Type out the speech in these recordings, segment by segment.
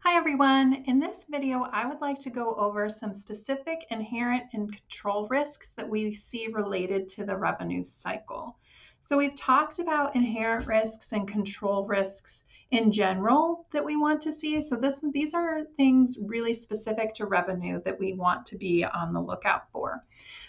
Hi everyone. In this video, I would like to go over some specific inherent and control risks that we see related to the revenue cycle. So we've talked about inherent risks and control risks in general that we want to see. So these are things really specific to revenue that we want to be on the lookout for.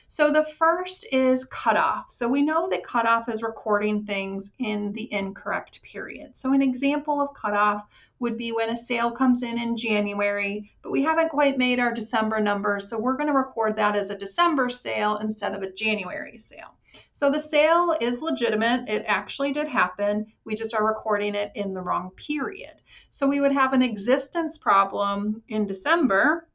So the first is cutoff. So we know that cutoff is recording things in the incorrect period. So an example of cutoff would be when a sale comes in January, but we haven't quite made our December numbers. So we're going to record that as a December sale instead of a January sale. So the sale is legitimate. It actually did happen. We just are recording it in the wrong period. So we would have an existence problem in December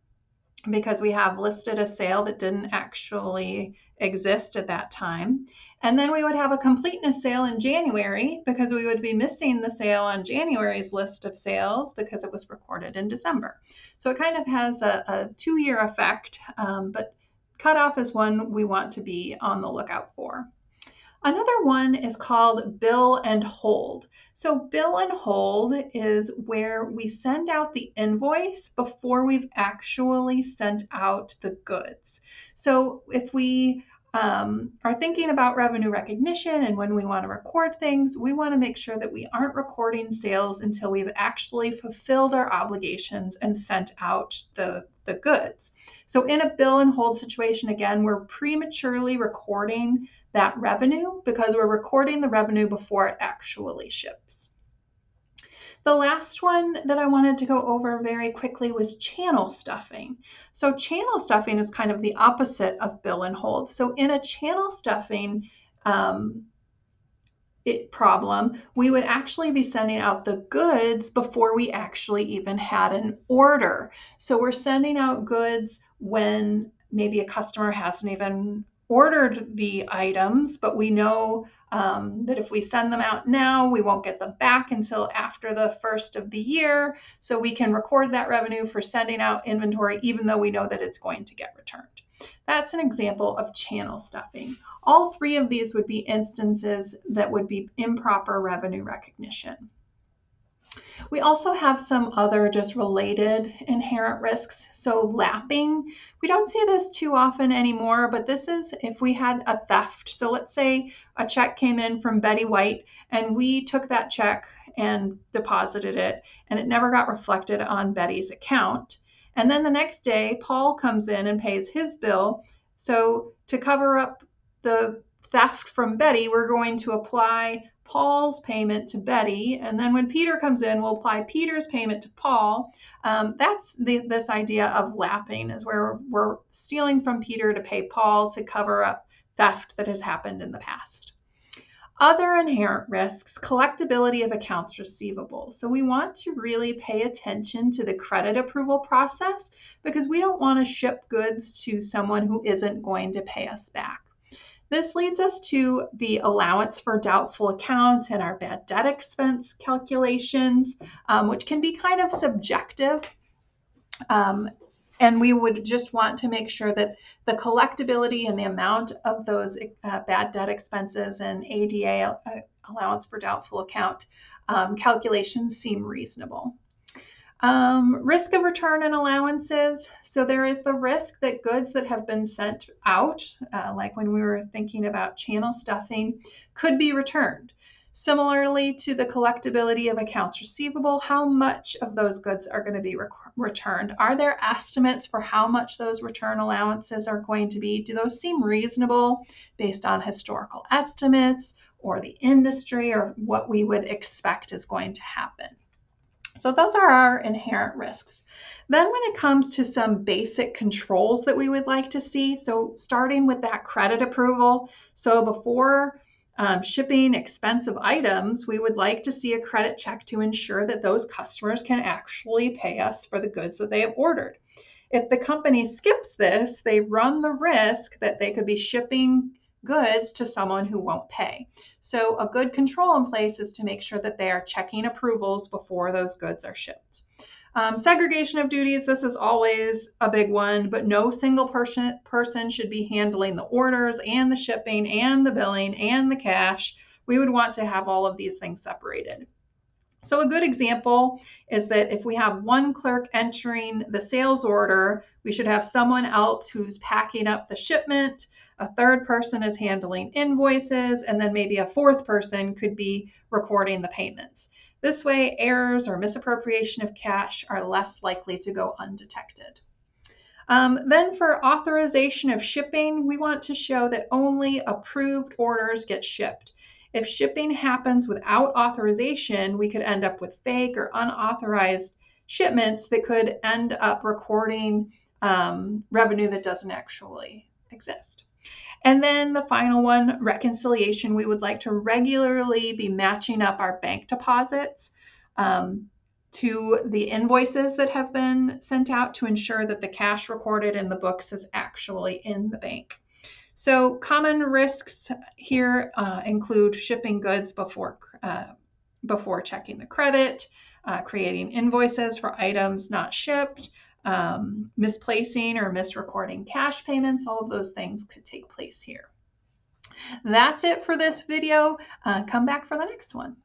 because we have listed a sale that didn't actually exist at that time. And then we would have a completeness sale in January because we would be missing the sale on January's list of sales because it was recorded in December. So it kind of has a two-year effect, but cutoff is one we want to be on the lookout for. Another one is called bill and hold. So bill and hold is where we send out the invoice before we've actually sent out the goods. So if we are thinking about revenue recognition and when we want to record things, we want to make sure that we aren't recording sales until we've actually fulfilled our obligations and sent out the goods. So in a bill and hold situation, again, we're prematurely recording that revenue because we're recording the revenue before it actually ships. The last one that I wanted to go over very quickly was channel stuffing. So channel stuffing is kind of the opposite of bill and hold. So in a channel stuffing problem, we would actually be sending out the goods before we actually even had an order. So we're sending out goods when maybe a customer hasn't even ordered the items, but we know that if we send them out now, we won't get them back until after the first of the year. So we can record that revenue for sending out inventory, even though we know that it's going to get returned. That's an example of channel stuffing. All three of these would be instances that would be improper revenue recognition. We also have some other just related inherent risks. So lapping, we don't see this too often anymore, but this is if we had a theft. So let's say a check came in from Betty White and we took that check and deposited it and it never got reflected on Betty's account. And then the next day, Paul comes in and pays his bill. So to cover up the theft from Betty, we're going to apply Paul's payment to Betty, and then when Peter comes in, we'll apply Peter's payment to Paul. That's this idea of lapping, is where we're stealing from Peter to pay Paul to cover up theft that has happened in the past. Other inherent risks, collectability of accounts receivable. So we want to really pay attention to the credit approval process because we don't want to ship goods to someone who isn't going to pay us back. This leads us to the allowance for doubtful accounts and our bad debt expense calculations, which can be kind of subjective. And we would just want to make sure that the collectability and the amount of those bad debt expenses and ADA, allowance for doubtful account, calculations seem reasonable. Risk of return and allowances. So there is the risk that goods that have been sent out, like when we were thinking about channel stuffing, could be returned. Similarly to the collectability of accounts receivable, how much of those goods are going to be returned? Are there estimates for how much those return allowances are going to be? Do those seem reasonable based on historical estimates or the industry or what we would expect is going to happen? So those are our inherent risks. Then when it comes to some basic controls that we would like to see, so starting with that credit approval. So before shipping expensive items, we would like to see a credit check to ensure that those customers can actually pay us for the goods that they have ordered. If the company skips this, they run the risk that they could be shipping goods to someone who won't pay. So a good control in place is to make sure that they are checking approvals before those goods are shipped. Segregation of duties, this is always a big one, but no single person should be handling the orders and the shipping and the billing and the cash. We would want to have all of these things separated. So a good example is that if we have one clerk entering the sales order, we should have someone else who's packing up the shipment, a third person is handling invoices, and then maybe a fourth person could be recording the payments. This way, errors or misappropriation of cash are less likely to go undetected. Then for authorization of shipping, we want to show that only approved orders get shipped. If shipping happens without authorization, we could end up with fake or unauthorized shipments that could end up recording revenue that doesn't actually exist. And then the final one, reconciliation, we would like to regularly be matching up our bank deposits to the invoices that have been sent out to ensure that the cash recorded in the books is actually in the bank. So common risks here include shipping goods before checking the credit, creating invoices for items not shipped, misplacing or misrecording cash payments. All of those things could take place here. That's it for this video. Come back for the next one.